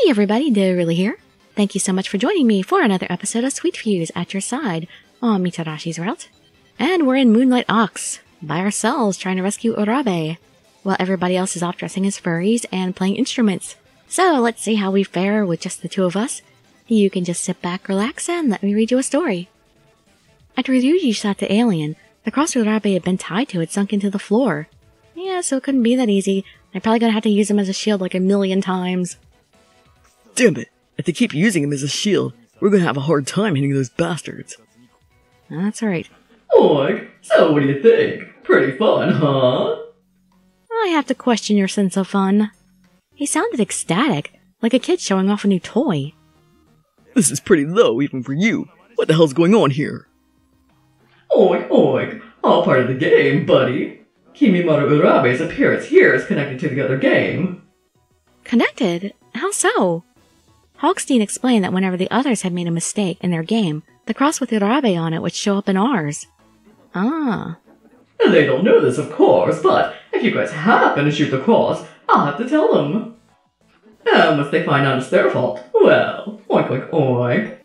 Hey everybody, Dirili here. Thank you so much for joining me for another episode of Sweet Fuse at your side on Mitarashi's route. And we're in Moonlight Ox, by ourselves trying to rescue Urabe, while everybody else is off dressing as furries and playing instruments. So let's see how we fare with just the two of us. You can just sit back, relax, and let me read you a story. After Ryuji shot the alien, the cross Urabe had been tied to had sunk into the floor. Yeah, so it couldn't be that easy. I'm probably gonna have to use him as a shield like a million times. Damn it! If they keep using him as a shield, we're gonna have a hard time hitting those bastards. That's right. Oink! So what do you think? Pretty fun, huh? I have to question your sense of fun. He sounded ecstatic, like a kid showing off a new toy. This is pretty low even for you. What the hell's going on here? Oink, oink! All part of the game, buddy. Kimimaru Urabe's appearance here is connected to the other game. Connected? How so? Hogstein explained that whenever the others had made a mistake in their game, the cross with Urabe on it would show up in ours. Ah. They don't know this, of course, but if you guys happen to shoot the cross, I'll have to tell them. And once they find out it's their fault, well, oink, oink, oink.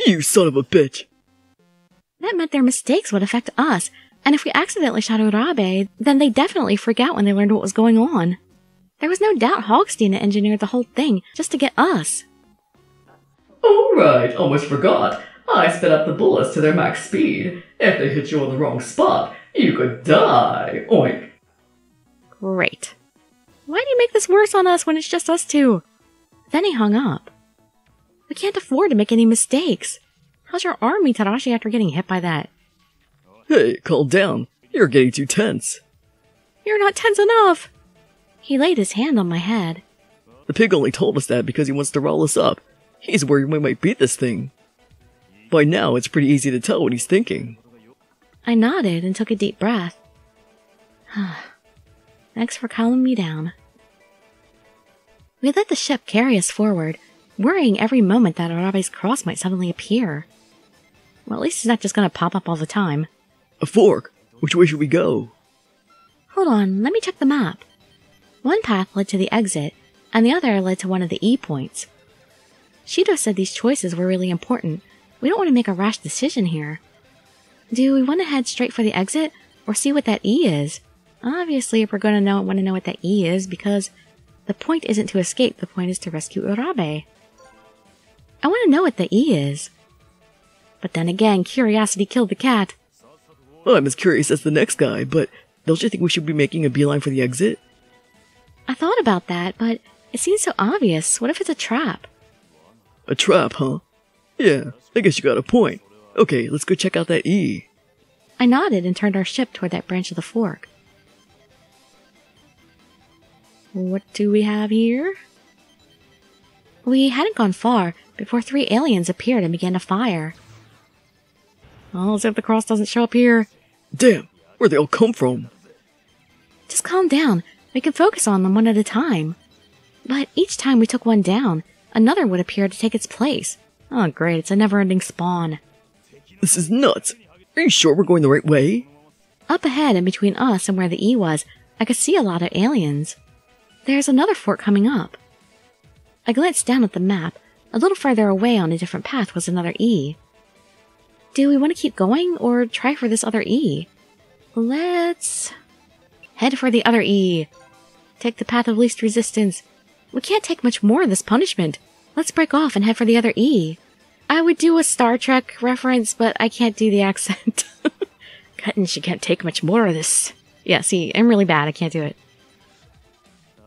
You son of a bitch! That meant their mistakes would affect us, and if we accidentally shot Urabe, then they'd definitely freak out when they learned what was going on. There was no doubt Hogstein had engineered the whole thing just to get us. Oh right, almost forgot. I sped up the bullets to their max speed. If they hit you on the wrong spot, you could die. Oink. Great. Why do you make this worse on us when it's just us two? Then he hung up. We can't afford to make any mistakes. How's your arm, Mitarashi, after getting hit by that? Hey, calm down. You're getting too tense. You're not tense enough! He laid his hand on my head. The pig only told us that because he wants to rile us up. He's worried we might beat this thing. By now, it's pretty easy to tell what he's thinking. I nodded and took a deep breath. Thanks for calming me down. We let the ship carry us forward, worrying every moment that Urabe's cross might suddenly appear. Well, at least it's not just gonna pop up all the time. A fork? Which way should we go? Hold on, let me check the map. One path led to the exit, and the other led to one of the E points. Shido said these choices were really important. We don't want to make a rash decision here. Do we want to head straight for the exit, or see what that E is? Obviously, if we're going to want to know what that E is, because the point isn't to escape, the point is to rescue Urabe. I want to know what the E is. But then again, curiosity killed the cat. Well, I'm as curious as the next guy, but don't you think we should be making a beeline for the exit? I thought about that, but it seems so obvious. What if it's a trap? A trap, huh? Yeah, I guess you got a point. Okay, let's go check out that E. I nodded and turned our ship toward that branch of the fork. What do we have here? We hadn't gone far before 3 aliens appeared and began to fire. Oh, as if the cross doesn't show up here. Damn, where'd they all come from? Just calm down. We can focus on them one at a time. But each time we took one down, another would appear to take its place. Oh great, it's a never-ending spawn. This is nuts. Are you sure we're going the right way? Up ahead and between us and where the E was, I could see a lot of aliens. There's another fork coming up. I glanced down at the map. A little farther away on a different path was another E. Do we want to keep going or try for this other E? Let's head for the other E. Take the path of least resistance. We can't take much more of this punishment. Let's break off and head for the other E. I would do a Star Trek reference, but I can't do the accent. She can't take much more of this. Yeah, see, I'm really bad. I can't do it.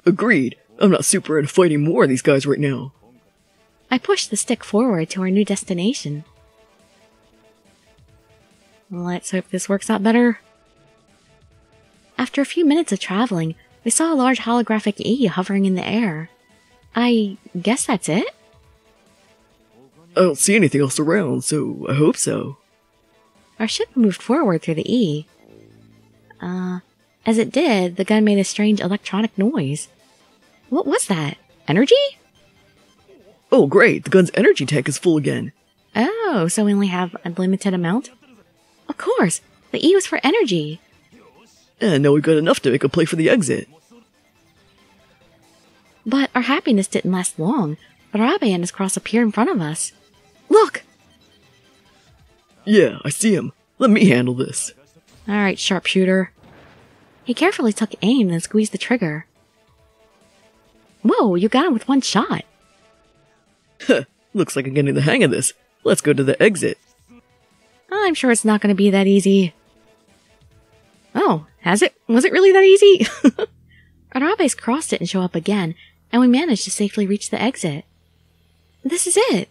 Agreed. I'm not super into fighting more of these guys right now. I pushed the stick forward to our new destination. Let's hope this works out better. After a few minutes of traveling, we saw a large holographic E hovering in the air. I guess that's it? I don't see anything else around, so I hope so. Our ship moved forward through the E. As it did, the gun made a strange electronic noise. What was that? Energy? Oh great, the gun's energy tank is full again. Oh, so we only have a limited amount? Of course, the E was for energy. And now we've got enough to make a play for the exit. But our happiness didn't last long. Arabe and his cross appeared in front of us. Look! Yeah, I see him. Let me handle this. Alright, sharpshooter. He carefully took aim and squeezed the trigger. Whoa, you got him with one shot. Heh, looks like I'm getting the hang of this. Let's go to the exit. I'm sure it's not going to be that easy. Oh, has it? Was it really that easy? Arabe's cross didn't show up again, and we managed to safely reach the exit. This is it.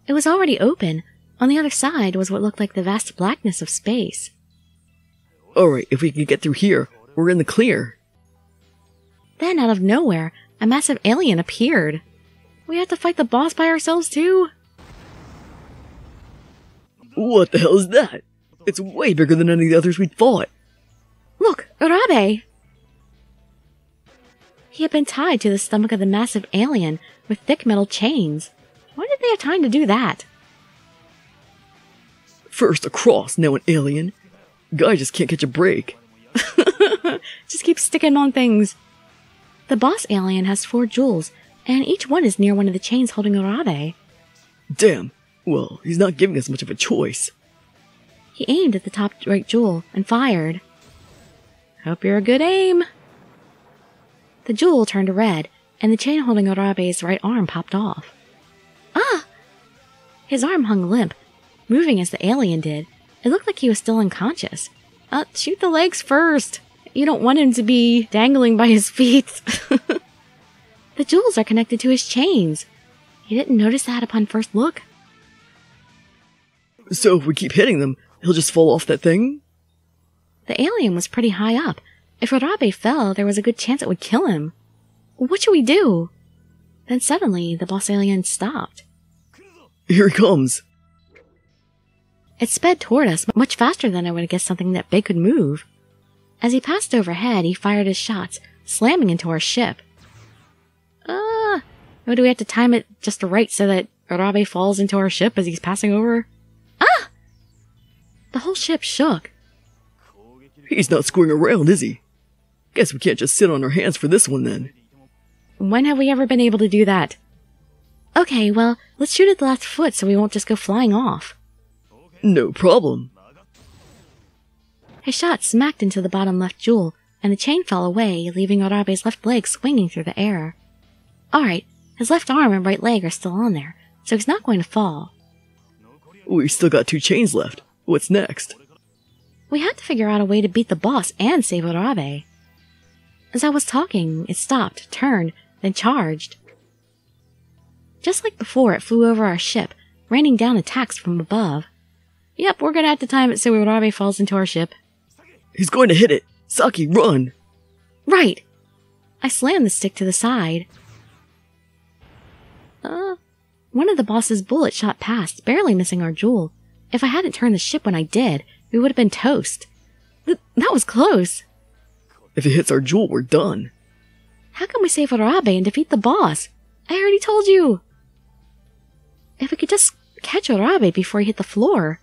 It was already open. On the other side was what looked like the vast blackness of space. Alright, if we can get through here, we're in the clear. Then, out of nowhere, a massive alien appeared. We had to fight the boss by ourselves, too? What the hell is that? It's way bigger than any of the others we'd fought. Look, Arabe! He had been tied to the stomach of the massive alien with thick metal chains. Why did they have time to do that? First a cross, now an alien. Guy just can't catch a break. Just keep sticking on things. The boss alien has 4 jewels, and each one is near one of the chains holding Arabe. Damn. Well, he's not giving us much of a choice. He aimed at the top right jewel and fired. Hope you're a good aim. The jewel turned red, and the chain holding Arabe's right arm popped off. Ah! His arm hung limp, moving as the alien did. It looked like he was still unconscious. Shoot the legs first. You don't want him to be dangling by his feet. The jewels are connected to his chains. He didn't notice that upon first look. So if we keep hitting them, he'll just fall off that thing? The alien was pretty high up. If Arabe fell, there was a good chance it would kill him. What should we do? Then suddenly, the boss alien stopped. Here he comes. It sped toward us much faster than I would have guessed something that big could move. As he passed overhead, he fired his shots, slamming into our ship. Do we have to time it just right so that Arabe falls into our ship as he's passing over? Ah! The whole ship shook. He's not screwing around, is he? Guess we can't just sit on our hands for this one then. When have we ever been able to do that? Okay, well, let's shoot at the left foot so we won't just go flying off. No problem. His shot smacked into the bottom left jewel, and the chain fell away, leaving Arabe's left leg swinging through the air. Alright, his left arm and right leg are still on there, so he's not going to fall. We still got 2 chains left. What's next? We had to figure out a way to beat the boss and save Arabe. As I was talking, it stopped, turned, then charged. Just like before, it flew over our ship, raining down attacks from above. Yep, we're gonna have to time it so Arabe falls into our ship. He's going to hit it! Saki, run! Right! I slammed the stick to the side. One of the boss's bullets shot past, barely missing our jewel. If I hadn't turned the ship when I did, we would have been toast. That was close. If it hits our jewel, we're done. How can we save Arabe and defeat the boss? I already told you. If we could just catch Arabe before he hit the floor.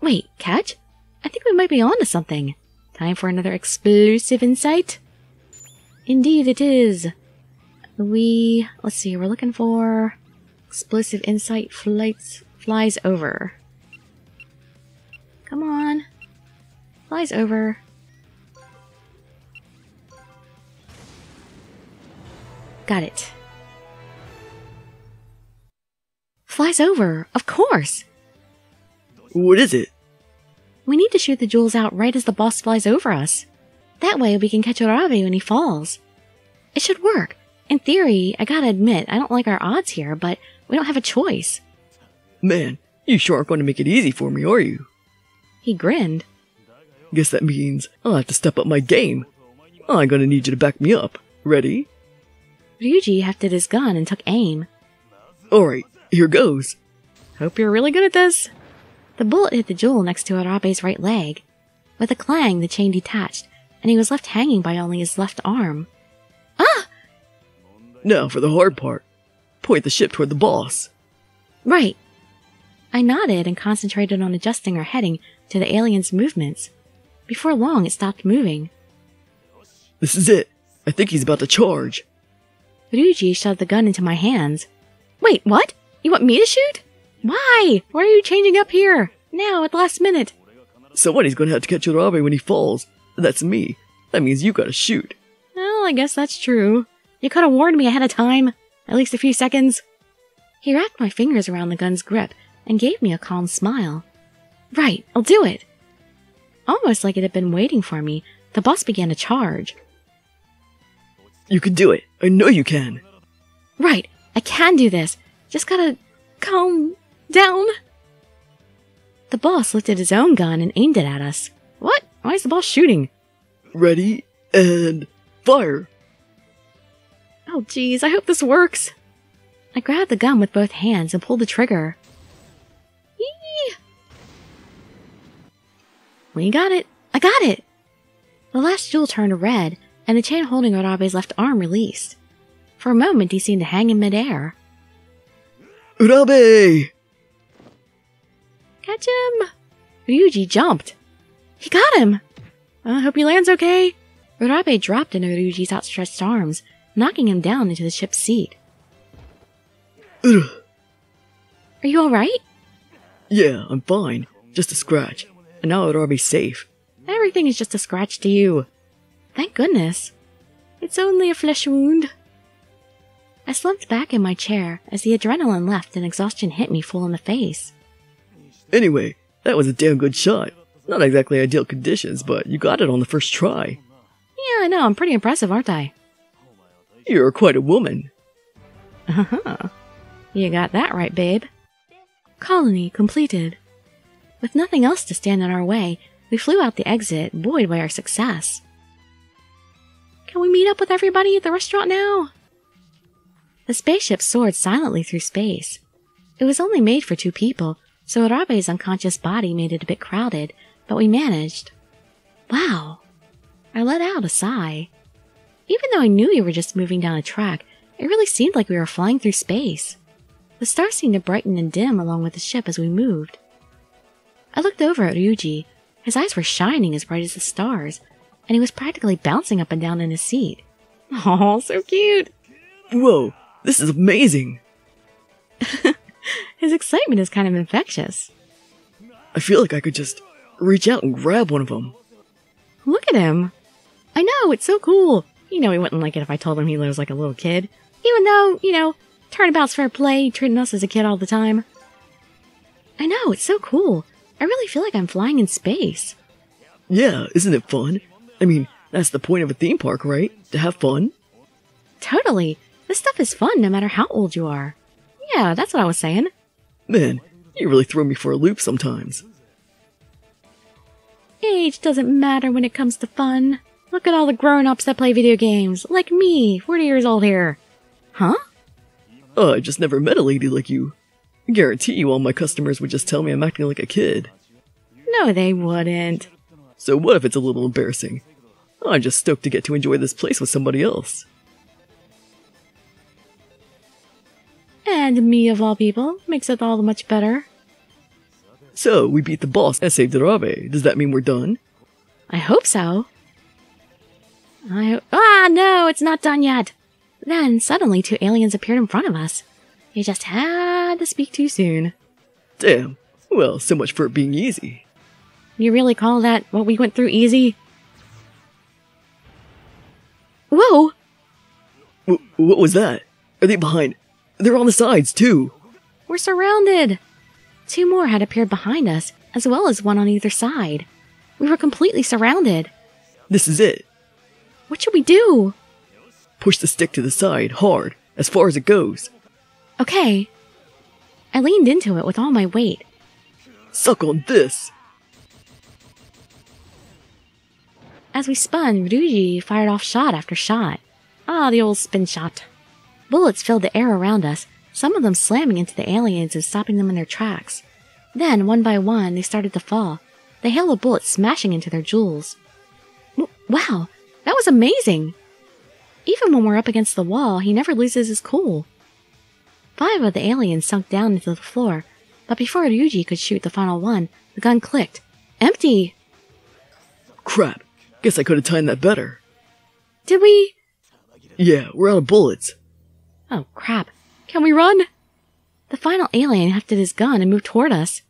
Wait, catch? I think we might be onto something. Time for another explosive insight? Indeed it is. Let's see, we're looking for explosive insight flies over. Come on. Flies over. Got it. Flies over, of course! What is it? We need to shoot the jewels out right as the boss flies over us. That way we can catch Arabe when he falls. It should work. In theory, I gotta admit, I don't like our odds here, but we don't have a choice. Man, you sure aren't going to make it easy for me, are you? He grinned. Guess that means I'll have to step up my game. I'm gonna need you to back me up. Ready? Ryuji hefted his gun and took aim. Alright, here goes. Hope you're really good at this. The bullet hit the jewel next to Arabe's right leg. With a clang, the chain detached, and he was left hanging by only his left arm. Ah! Now for the hard part. Point the ship toward the boss. Right. I nodded and concentrated on adjusting our heading to the alien's movements. Before long, it stopped moving. This is it. I think he's about to charge. Ryuji shoved the gun into my hands. Wait, what? You want me to shoot? Why? Why are you changing up here? Now, at the last minute. Somebody's gonna have to catch Urabe when he falls. That's me. That means you gotta shoot. Well, I guess that's true. You could have warned me ahead of time. At least a few seconds. He wrapped my fingers around the gun's grip and gave me a calm smile. Right, I'll do it. Almost like it had been waiting for me, the boss began to charge. You can do it. I know you can. Right, I can do this. Just gotta calm down. The boss lifted his own gun and aimed it at us. What? Why is the boss shooting? Ready, and fire! Oh geez, I hope this works. I grabbed the gun with both hands and pulled the trigger. Yee! We got it! I got it! The last jewel turned red, and the chain holding Urabe's left arm released. For a moment, he seemed to hang in midair. Urabe! Catch him! Ryuji jumped. He got him! I hope he lands okay. Urabe dropped into Ryuji's outstretched arms, knocking him down into the ship's seat. Ugh. Are you alright? Yeah, I'm fine. Just a scratch. And now Urabe's safe. Everything is just a scratch to you. Thank goodness. It's only a flesh wound. I slumped back in my chair as the adrenaline left and exhaustion hit me full in the face. Anyway, that was a damn good shot. Not exactly ideal conditions, but you got it on the first try. Yeah, I know. I'm pretty impressive, aren't I? You're quite a woman. Uh-huh. You got that right, babe. Colony completed. With nothing else to stand in our way, we flew out the exit, buoyed by our success. Can we meet up with everybody at the restaurant now? The spaceship soared silently through space. It was only made for 2 people, so Urabe's unconscious body made it a bit crowded, but we managed. Wow. I let out a sigh. Even though I knew we were just moving down a track, it really seemed like we were flying through space. The stars seemed to brighten and dim along with the ship as we moved. I looked over at Ryuji. His eyes were shining as bright as the stars, and he was practically bouncing up and down in his seat. Oh, so cute! Whoa, this is amazing! His excitement is kind of infectious. I feel like I could just reach out and grab one of them. Look at him! I know, it's so cool! You know he wouldn't like it if I told him he lives like a little kid. Even though, turnabout's fair play, treating us as a kid all the time. I know, it's so cool. I really feel like I'm flying in space. Yeah, isn't it fun? I mean, that's the point of a theme park, right? To have fun? Totally. This stuff is fun no matter how old you are. Yeah, that's what I was saying. Man, you really throw me for a loop sometimes. Age doesn't matter when it comes to fun. Look at all the grown-ups that play video games, like me, 40 years old here. Huh? I just never met a lady like you. I guarantee you all my customers would just tell me I'm acting like a kid. No, they wouldn't. So what if it's a little embarrassing? I'm just stoked to get to enjoy this place with somebody else. And me, of all people, makes it all much better. So, we beat the boss and saved Urabe. Does that mean we're done? I hope so. No, it's not done yet. Then, suddenly, 2 aliens appeared in front of us. You just had to speak too soon. Damn. Well, so much for it being easy. You really call that what we went through easy? Whoa! What was that? Are they behind? They're on the sides, too. We're surrounded. 2 more had appeared behind us, as well as 1 on either side. We were completely surrounded. This is it. What should we do? Push the stick to the side, hard, as far as it goes. Okay. I leaned into it with all my weight. Suck on this! As we spun, Ryuji fired off shot after shot. The old spin shot. Bullets filled the air around us, some of them slamming into the aliens and stopping them in their tracks. Then, one by one, they started to fall, the hail of bullets smashing into their jewels. Wow, that was amazing! Even when we're up against the wall, he never loses his cool. 5 of the aliens sunk down into the floor, but before Ryuji could shoot the final one, the gun clicked. Empty! Crap, guess I could have timed that better. Did we? Yeah, we're out of bullets. Oh, crap. Can we run? The final alien hefted his gun and moved toward us.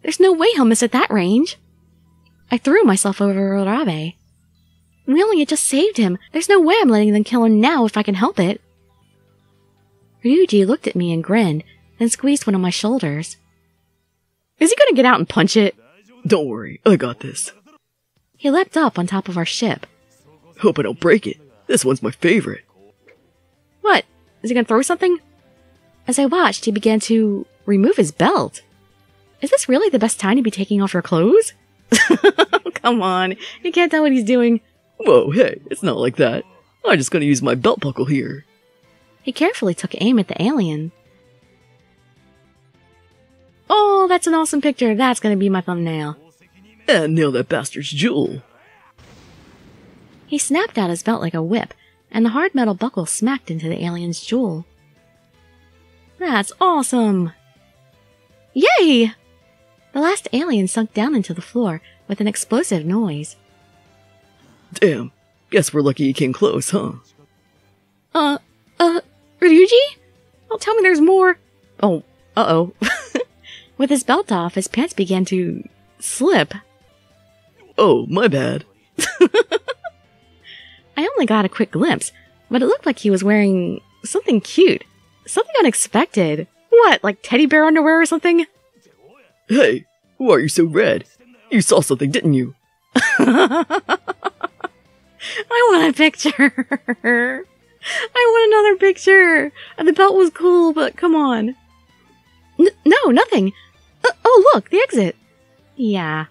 There's no way he'll miss at that range. I threw myself over Urabe. We only had just saved him. There's no way I'm letting them kill him now if I can help it. Ryuji looked at me and grinned, then squeezed one of my shoulders. Is he gonna get out and punch it? Don't worry, I got this. He leapt up on top of our ship. Hope I don't break it. This one's my favorite. What? Is he gonna throw something? As I watched, he began to remove his belt. Is this really the best time to be taking off your clothes? Come on, you can't tell what he's doing. Whoa, hey, it's not like that. I'm just gonna use my belt buckle here. He carefully took aim at the alien. Oh, that's an awesome picture. That's gonna be my thumbnail. And nail that bastard's jewel. He snapped out his belt like a whip, and the hard metal buckle smacked into the alien's jewel. That's awesome! Yay! The last alien sunk down into the floor with an explosive noise. Damn, guess we're lucky he came close, huh? Ryuji? Don't tell me there's more! Oh, uh-oh. With his belt off, his pants began to slip. Oh, my bad. I only got a quick glimpse, but it looked like he was wearing something cute. Something unexpected. What, like teddy bear underwear or something? Hey, why are you so red? You saw something, didn't you? I want a picture. I want another picture. The belt was cool, but come on. No, nothing. Oh, look, the exit. Yeah.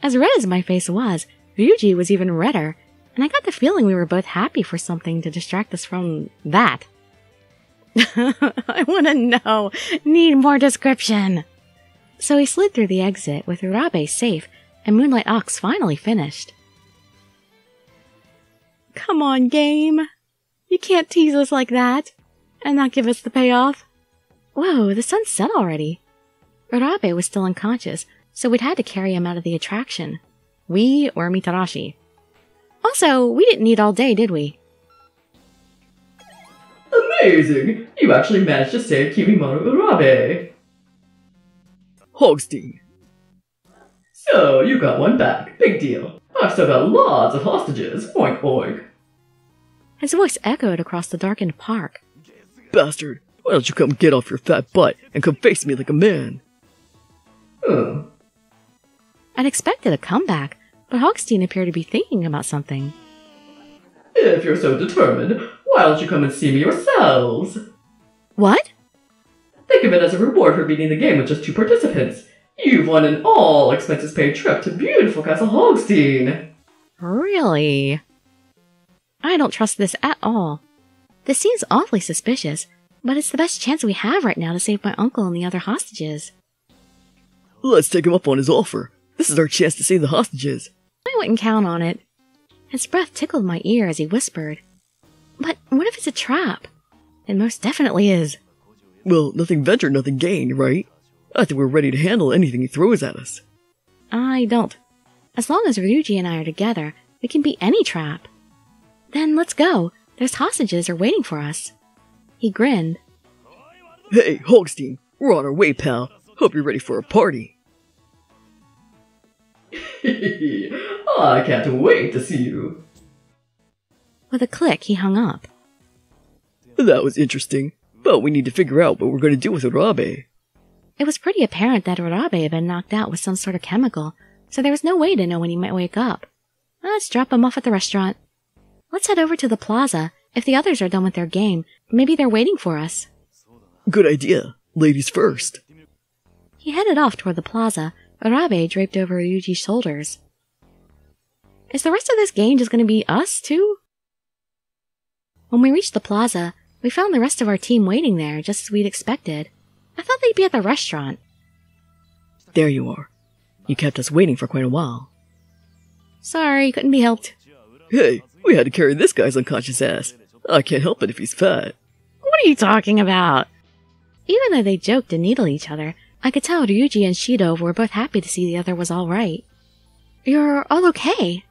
As red as my face was, Ryuji was even redder, and I got the feeling we were both happy for something to distract us from that. I want to know. Need more description. So he slid through the exit with Urabe safe and Moonlight Ox finally finished. Come on, game. You can't tease us like that and not give us the payoff. Whoa, the sun's set already. Urabe was still unconscious, so we'd had to carry him out of the attraction. We or Mitarashi. Also, we didn't need all day, did we? Amazing! You actually managed to save Kimimono Urabe! Hogstein. So, you got one back. Big deal. I've still got lots of hostages. Oink oink. His voice echoed across the darkened park. Bastard, why don't you come get off your fat butt and come face me like a man? I'd expected a comeback, but Hogstein appeared to be thinking about something. If you're so determined, why don't you come and see me yourselves? What? Think of it as a reward for beating the game with just 2 participants. You've won an all-expenses-paid trip to beautiful Castle Hogstein. Really? I don't trust this at all. This seems awfully suspicious, but it's the best chance we have right now to save my uncle and the other hostages. Let's take him up on his offer. This is our chance to save the hostages. I wouldn't count on it. His breath tickled my ear as he whispered. But what if it's a trap? It most definitely is. Well, nothing ventured, nothing gained, right? I think we're ready to handle anything he throws at us. I don't. As long as Ryuji and I are together, we can beat any trap. Then let's go. Those hostages are waiting for us. He grinned. Hey, Hogstein, we're on our way, pal. Hope you're ready for a party. I can't wait to see you. With a click, he hung up. That was interesting, but we need to figure out what we're going to do with Urabe. It was pretty apparent that Urabe had been knocked out with some sort of chemical, so there was no way to know when he might wake up. Let's drop him off at the restaurant. Let's head over to the plaza. If the others are done with their game, maybe they're waiting for us. Good idea. Ladies first. He headed off toward the plaza, Urabe draped over Ryuji's shoulders. Is the rest of this game just going to be us, too? When we reached the plaza, we found the rest of our team waiting there, just as we'd expected. I thought they'd be at the restaurant. There you are. You kept us waiting for quite a while. Sorry, couldn't be helped. Hey, we had to carry this guy's unconscious ass. I can't help it if he's fat. What are you talking about? Even though they joked and needled each other, I could tell Ryuji and Shido were both happy to see the other was all right. You're all okay?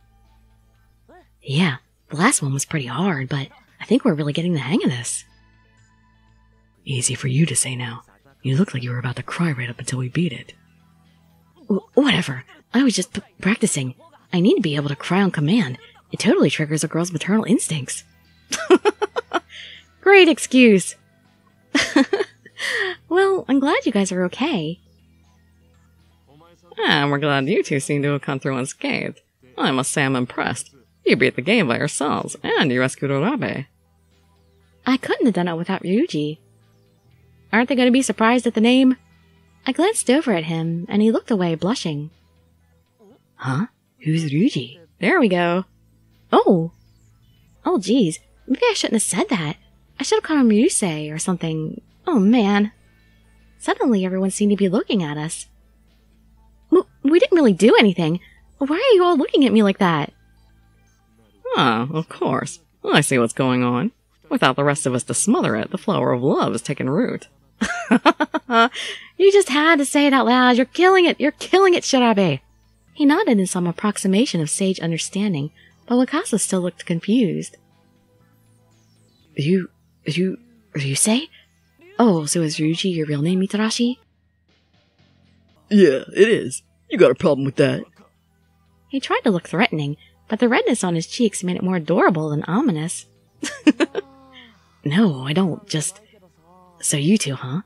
Yeah, the last one was pretty hard, but I think we're really getting the hang of this. Easy for you to say now. You looked like you were about to cry right up until we beat it. Whatever. I was just practicing. I need to be able to cry on command. It totally triggers a girl's maternal instincts. Great excuse. Well, I'm glad you guys are okay. We're glad you two seem to have come through unscathed. I must say I'm impressed. You beat the game by yourselves, and you rescued Orabe. I couldn't have done it without Ryuji. Aren't they going to be surprised at the name? I glanced over at him, and he looked away, blushing. Huh? Who's Ryuji? There we go. Oh, geez. Maybe I shouldn't have said that. I should have called him Ryusei or something. Oh, man. Suddenly, everyone seemed to be looking at us. We didn't really do anything. Why are you all looking at me like that? Ah, of course. I see what's going on. Without the rest of us to smother it, the flower of love has taken root. You just had to say it out loud. You're killing it. You're killing it, Shirabe. He nodded in some approximation of sage understanding, but Wakasa still looked confused. Ryusei? Oh, so is Ryuji your real name, Mitarashi? Yeah, it is. You got a problem with that? He tried to look threatening, but the redness on his cheeks made it more adorable than ominous. No, I don't. Just... So you two, huh?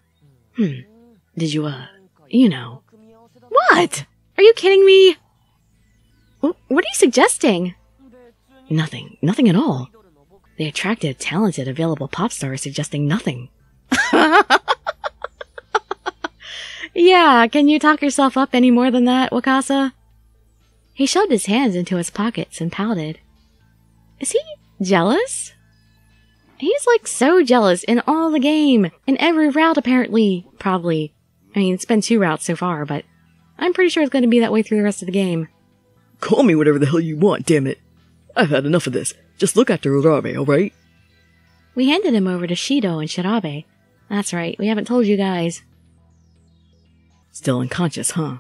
Did you, you know... What? Are you kidding me? What are you suggesting? Nothing. Nothing at all. The attractive, talented, available pop star is suggesting nothing. Yeah, can you talk yourself up any more than that, Wakasa? He shoved his hands into his pockets and pouted. Is he jealous? He's like so jealous in all the game, in every route apparently, probably. I mean, it's been 2 routes so far, but I'm pretty sure it's going to be that way through the rest of the game. Call me whatever the hell you want, damn it. I've had enough of this. Just look after Urabe, alright? We handed him over to Shido and Shirabe. That's right, we haven't told you guys. Still unconscious, huh?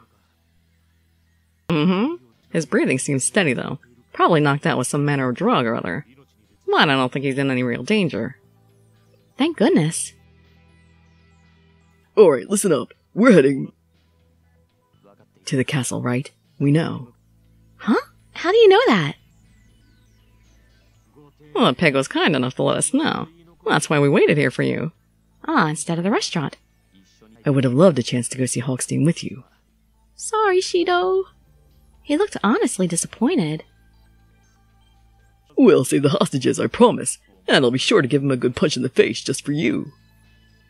His breathing seems steady, though. Probably knocked out with some manner of drug or other. But I don't think he's in any real danger. Thank goodness. Alright, listen up. We're heading... to the castle, right? We know. Huh? How do you know that? Well, the pig was kind enough to let us know. That's why we waited here for you. Ah, instead of the restaurant. I would have loved a chance to go see Hogstein with you. Sorry, Shido. He looked honestly disappointed. We'll save the hostages, I promise. And I'll be sure to give him a good punch in the face just for you.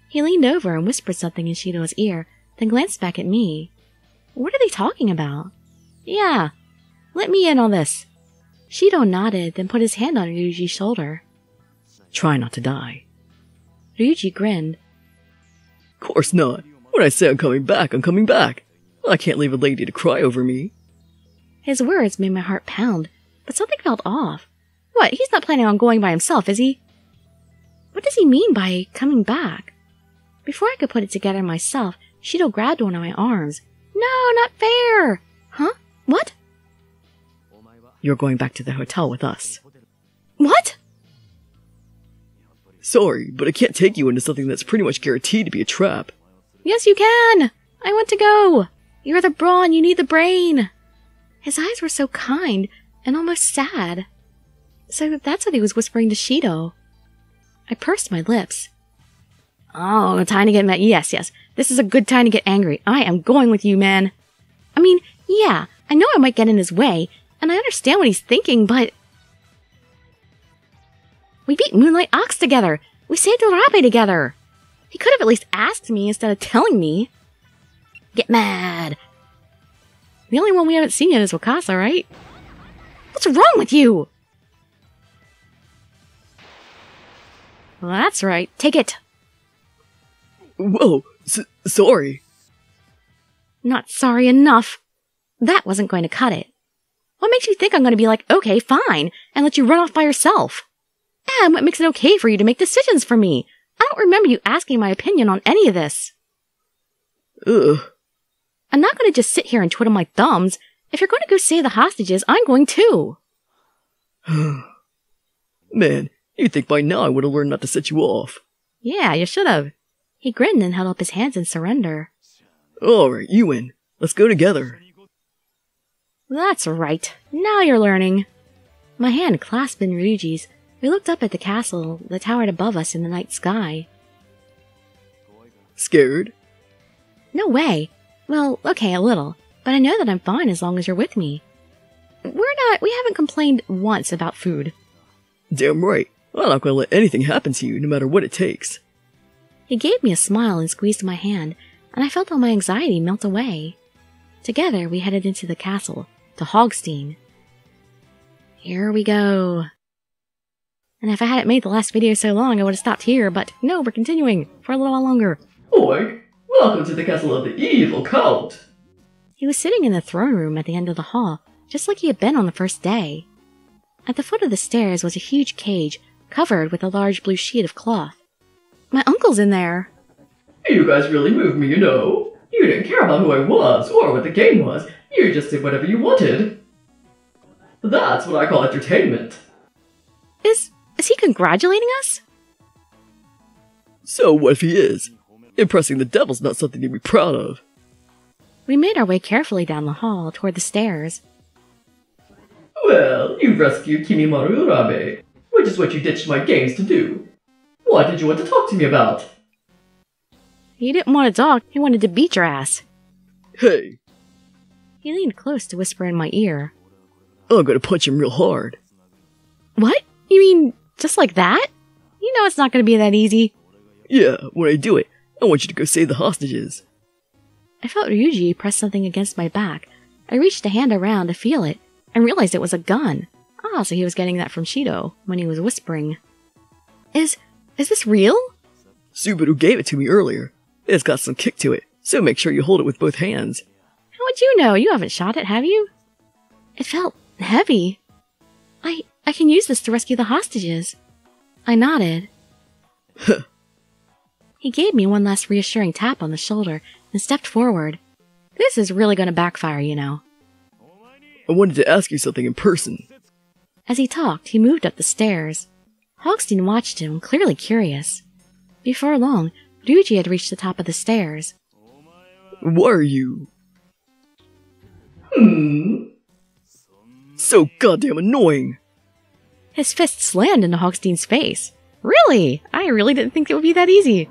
He leaned over and whispered something in Shido's ear, then glanced back at me. What are they talking about? Yeah, let me in on this. Shido nodded, then put his hand on Ryuji's shoulder. Try not to die. Ryuji grinned. Course not. When I say I'm coming back, I'm coming back. I can't leave a lady to cry over me. His words made my heart pound, but something felt off. What, he's not planning on going by himself, is he? What does he mean by coming back? Before I could put it together myself, Shido grabbed one of my arms. No, not fair! Huh? What? You're going back to the hotel with us. What? Sorry, but I can't take you into something that's pretty much guaranteed to be a trap. Yes, you can! I want to go! You're the brawn, you need the brain! His eyes were so kind and almost sad. So that's what he was whispering to Shido. I pursed my lips. Oh, time to get mad. Yes. This is a good time to get angry. I am going with you, man. I mean, yeah, I know I might get in his way, and I understand what he's thinking, but... We beat Moonlight Ox together. We saved Urabe together. He could have at least asked me instead of telling me. Get mad. The only one we haven't seen yet is Wakasa, right? What's wrong with you? Well, that's right. Take it. Whoa, sorry. Not sorry enough. That wasn't going to cut it. What makes you think I'm going to be like, okay, fine, and let you run off by yourself? And what makes it okay for you to make decisions for me? I don't remember you asking my opinion on any of this. Ugh. I'm not going to just sit here and twiddle my thumbs. If you're going to go save the hostages, I'm going too. Man, you'd think by now I would have learned not to set you off. Yeah, you should have. He grinned and held up his hands in surrender. Alright, you win. Let's go together. That's right. Now you're learning. My hand clasped in Ryuji's. We looked up at the castle that towered above us in the night sky. Scared? No way. Well, okay, a little. But I know that I'm fine as long as you're with me. We haven't complained once about food. Damn right. I'm not gonna let anything happen to you, no matter what it takes. He gave me a smile and squeezed my hand, and I felt all my anxiety melt away. Together, we headed into the castle, to Hogstein. Here we go. And if I hadn't made the last video so long, I would have stopped here, but no, we're continuing for a little while longer. Oink! Welcome to the castle of the evil cult! He was sitting in the throne room at the end of the hall, just like he had been on the first day. At the foot of the stairs was a huge cage, covered with a large blue sheet of cloth. My uncle's in there! You guys really moved me, you know. You didn't care about who I was, or what the game was. You just did whatever you wanted. That's what I call entertainment. Is he congratulating us? So what if he is? Impressing the devil's not something to be proud of. We made our way carefully down the hall toward the stairs. Well, you've rescued Kimimaru Urabe, which is what you ditched my games to do. What did you want to talk to me about? He didn't want to talk, he wanted to beat your ass. Hey, He leaned close to whisper in my ear. I'm gonna punch him real hard. What? You mean, just like that? You know it's not going to be that easy. Yeah, when I do it, I want you to go save the hostages. I felt Ryuji press something against my back. I reached a hand around to feel it, and realized it was a gun. Ah, so he was getting that from Shido, when he was whispering. Is this real? Subaru gave it to me earlier. It's got some kick to it, so make sure you hold it with both hands. How would you know? You haven't shot it, have you? It felt heavy. I can use this to rescue the hostages. I nodded. He gave me one last reassuring tap on the shoulder and stepped forward. This is really going to backfire, you know. I wanted to ask you something in person. As he talked, he moved up the stairs. Hogstein watched him, clearly curious. Before long, Ryuji had reached the top of the stairs. Why are you Hmm? so goddamn annoying? His fist slammed into Hogstein's face. Really? I really didn't think it would be that easy.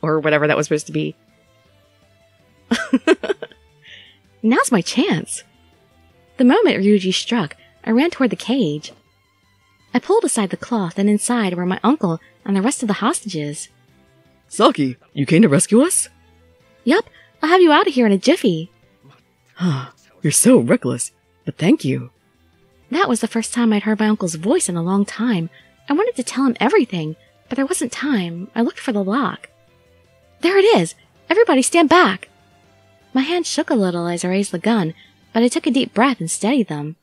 Or whatever that was supposed to be. Now's my chance. The moment Ryuji struck, I ran toward the cage. I pulled aside the cloth, and inside were my uncle and the rest of the hostages. Saki, you came to rescue us? Yup, I'll have you out of here in a jiffy. You're so reckless, but thank you. That was the first time I'd heard my uncle's voice in a long time. I wanted to tell him everything, but there wasn't time. I looked for the lock. There it is! Everybody stand back! My hand shook a little as I raised the gun, but I took a deep breath and steadied them.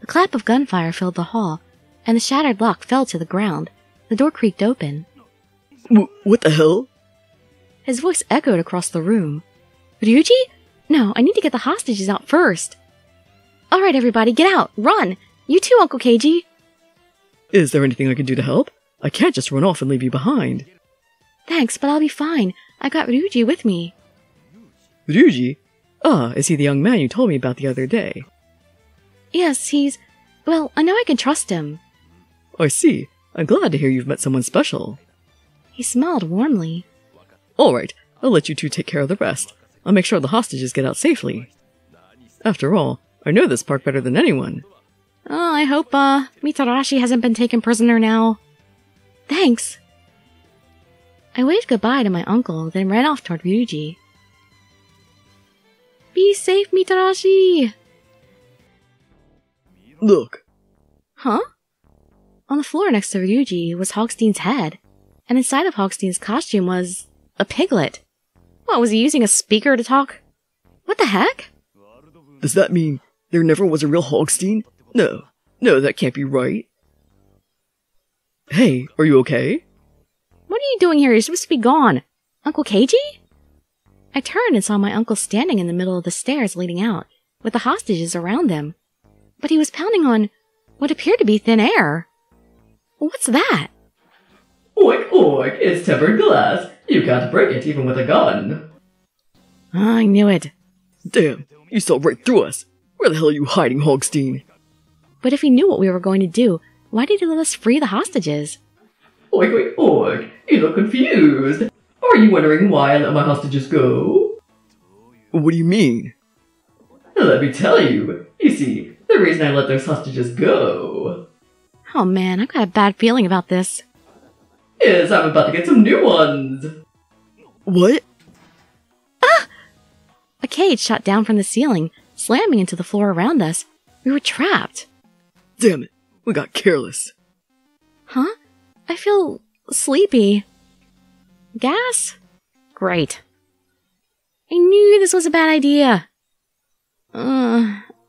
The clap of gunfire filled the hall, and the shattered lock fell to the ground. The door creaked open. What the hell? His voice echoed across the room. Ryuji? No, I need to get the hostages out first. All right, everybody, get out! Run! You too, Uncle Keiji! Is there anything I can do to help? I can't just run off and leave you behind. Thanks, but I'll be fine. I got Ryuji with me. Ryuji? Ah, is he the young man you told me about the other day? Yes, well, I know I can trust him. I see. I'm glad to hear you've met someone special. He smiled warmly. Alright, I'll let you two take care of the rest. I'll make sure the hostages get out safely. After all, I know this park better than anyone. Oh, I hope, Mitarashi hasn't been taken prisoner now. Thanks. I waved goodbye to my uncle, then ran off toward Ryuji. Be safe, Mitarashi! Look. Huh? On the floor next to Ryuji was Hogstein's head, and inside of Hogstein's costume was a piglet. What, was he using a speaker to talk? What the heck? Does that mean there never was a real Hogstein? No, that can't be right. Hey, are you okay? What are you doing here? You're supposed to be gone. Uncle Keiji? I turned and saw my uncle standing in the middle of the stairs leading out, with the hostages around him. But he was pounding on what appeared to be thin air. What's that? Oink oink, it's tempered glass. You can't break it even with a gun. I knew it. Damn, you saw right through us. Where the hell are you hiding, Hogstein? But if he knew what we were going to do, why did he let us free the hostages? Oink oink oink, you look confused. Are you wondering why I let my hostages go? What do you mean? Let me tell you. You see, the reason I let those hostages go Oh man, I've got a bad feeling about this. is I'm about to get some new ones. What? A cage shot down from the ceiling, slamming into the floor around us. We were trapped. Damn it, we got careless. Huh? I feel sleepy. Gas? Great. I knew this was a bad idea.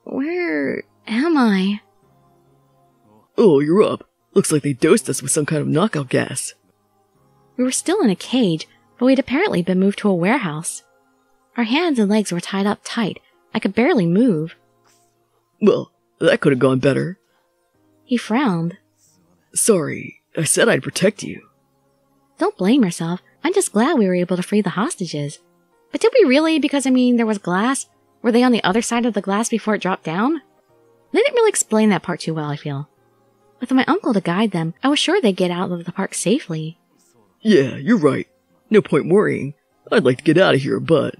Where am I? Oh, you're up. Looks like they dosed us with some kind of knockout gas. We were still in a cage, but we'd apparently been moved to a warehouse. Our hands and legs were tied up tight. I could barely move. Well, that could have gone better. He frowned. Sorry, I said I'd protect you. Don't blame yourself. I'm just glad we were able to free the hostages. But did we really? Because, there was glass. Were they on the other side of the glass before it dropped down? They didn't really explain that part too well, I feel. With my uncle to guide them, I was sure they'd get out of the park safely. Yeah, you're right. No point worrying. I'd like to get out of here, but...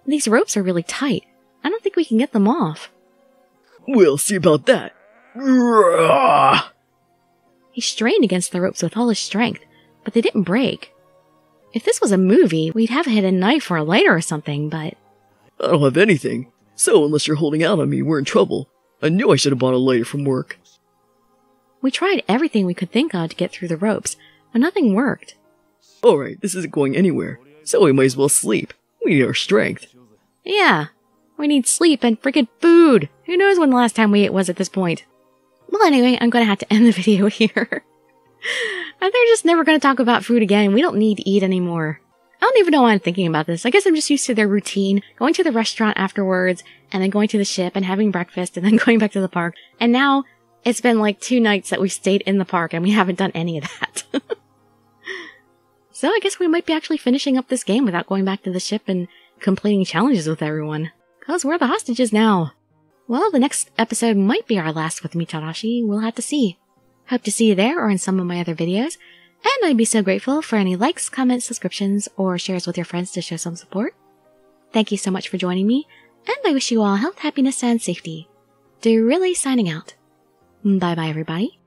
These ropes are really tight. I don't think we can get them off. We'll see about that. He strained against the ropes with all his strength, but they didn't break. If this was a movie, we'd have a hidden knife or a lighter or something, but... I don't have anything, so unless you're holding out on me, we're in trouble. I knew I should have bought a lighter from work. We tried everything we could think of to get through the ropes, but nothing worked. Alright, this isn't going anywhere, so we might as well sleep. We need our strength. Yeah, we need sleep and freaking food. Who knows when the last time we ate was at this point. Well, anyway, I'm going to have to end the video here. And they're just never going to talk about food again. We don't need to eat anymore. I don't even know why I'm thinking about this. I guess I'm just used to their routine, going to the restaurant afterwards, and then going to the ship and having breakfast, and then going back to the park. And now, it's been like 2 nights that we've stayed in the park, and we haven't done any of that. So I guess we might be actually finishing up this game without going back to the ship and completing challenges with everyone. Because we're the hostages now. Well, the next episode might be our last with Mitarashi. We'll have to see. Hope to see you there or in some of my other videos. And I'd be so grateful for any likes, comments, subscriptions, or shares with your friends to show some support. Thank you so much for joining me, and I wish you all health, happiness, and safety. Dirili signing out. Bye-bye, everybody.